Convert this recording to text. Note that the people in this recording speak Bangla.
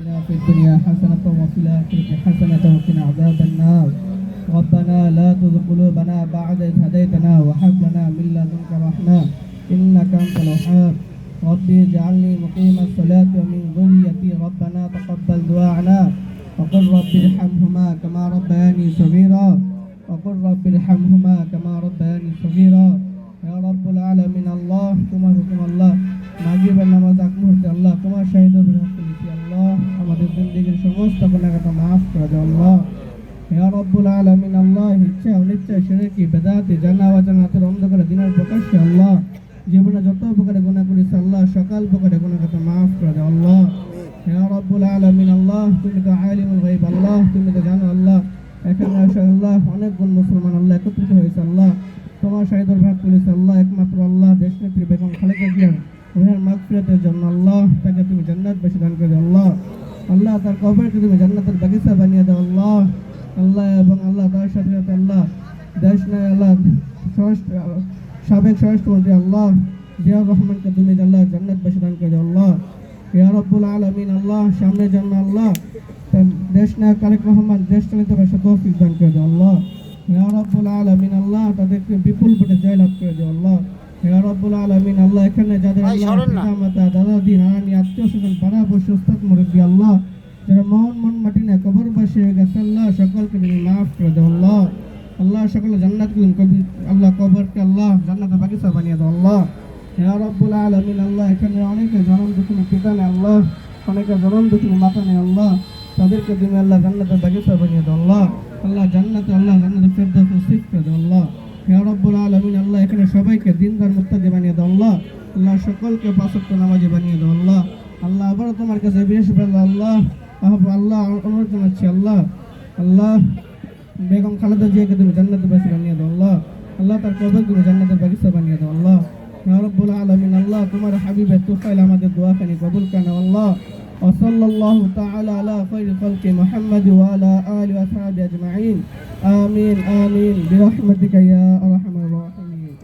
آتنا في الدنيا حسنة وفي الآخرة حسنة وقنا عذاب النار ربنا لا تزغ قلوبنا بعد إذ هديتنا وهب لنا من لدنك رحمة إنك أنت الوهاب ربي اجعلني مقيم الصلاة ومن ذريتي ربنا تقبل دعاءنا وقل رب ارحمهما كما ربياني صغيرا وقل رب ارحمهما كما ربياني صغيرا يا رب العالمين الله তোমার হুকুম আল্লাহ মাগরিবের নামাজ আগ মুহূর্তে আল্লাহ তোমার শাহিদের বিরুদ্ধে লিখি আল্লাহ আমাদের জিন্দেগীর সমস্ত গুনাহগাতা মাফ করে দাও আল্লাহ ইয়া রব্বুল আলামিন আল্লাহ ইচ্ছা অনিচ্ছা শিরকি বেদাতি জানা অজানাতের অন্ধকারে দিনের প্রকাশ্যে আল্লাহ জীবনে যত প্রকারে গুনাহ করেছি আল্লাহ সকল প্রকারে গুনাহগাতা মাফ করে দাও আল্লাহ ইয়া রব্বুল আলামিন আল্লাহ তুমি তো আলিমুল গায়ব আল্লাহ তুমি তো জানো আল্লাহ এখানে আল্লাহ অনেক গুণ মুসলমান আল্লাহ একত্রিত হয়েছে আল্লাহ তোমার শাহিদের ভাগ করেছে আল্লাহ একমাত্র আল্লাহ দেশ নেত্রী বেগম খালেদা জিয়ার রুহের মাগফিরাতের জন্য আল্লাহ তাকে তুমি জান্নাতবাসী দান করে দাও আল্লাহ আল্লাহ তার কবরকে তুমি জান্নাতের বাগিচা বানিয়ে দাও আল্লাহ আল্লাহ এবং আল্লাহ তার সাথে সাথে আল্লাহ দেশ নয় আল্লাহ সাবেক স্বরাষ্ট্রমন্ত্রী আল্লাহ জিয়াউর রহমানকে তুমি আল্লাহ জান্নাতবাসী দান করে দাও আল্লাহ ইয়া রব্বুল আলামিন আল্লাহ সামনের জন্য আল্লাহ দেশ নায়ক তারেক রহমান দেশ চালিত ভাষা তৌফিক দান করে দাও আল্লাহ ইয়া রব্বুল আলামিন আল্লাহ তাদেরকে বিপুল ভোটে জয়লাভ করে দাও আল্লাহ ইয়া রব্বুল আলামিন আল্লাহ এখানে যাদের আল্লাহ পিতামাতা দাদাদি নানানি আত্মীয় স্বজন পাড়া বসে উস্তাদ মুরব্বী আল্লাহ যারা মন মাটি না কবরবাসী হয়ে গেছে আল্লাহ সকলকে তুমি মাফ করে দাও আল্লাহ আল্লাহ সকলে জান্নাত আল্লাহ কবরকে আল্লাহ জান্নাতের বাগিচা বানিয়ে দাও আল্লাহ ইয়া রব্বুল আলামিন আল্লাহ এখানে অনেকে জনম দুঃখিনী পিতা নেই আল্লাহ অনেকে জনম দুঃখিনী মাতা নেই আল্লাহ তাদেরকে তুমি আল্লাহ জান্নাতের বাগিচা বানিয়ে দাও আল্লাহ আল্লাহ জান্নাতে জান্নাতের ফেরদাউস নসিব করে দাও আল্লাহ ইয়া রব্বুল আলামিন আল্লাহ এখানে সবাইকে দিনদার মুত্তাকি বানিয়ে দাও আল্লাহ আল্লাহ সকলকে পাঁচ ওয়াক্ত নামাজি বানিয়ে দাও আল্লাহ আল্লাহ আবারও তোমার কাছে বিশেষ আল্লাহ আল্লাহ অনুরোধ জানাচ্ছি আল্লাহ আল্লাহ বেগম খালেদা জিয়াকে তুমি জান্নাতের বাগিচা বানিয়ে দাও আল্লাহ আল্লাহ তার কবর তুমি জান্নাতের বাগিচা বানিয়ে দাও আল্লাহ ইয়া রব্বুল আলামিন আল্লাহ তোমার হাবিবের তুফাইল আমাদের দোয়াখানি কবুল করে নাও আল্লাহ وصلى الله تعالى على خير خلق محمد وعلى آله وصحبه أجمعين آمين آمين برحمتك يا أرحم الراحمين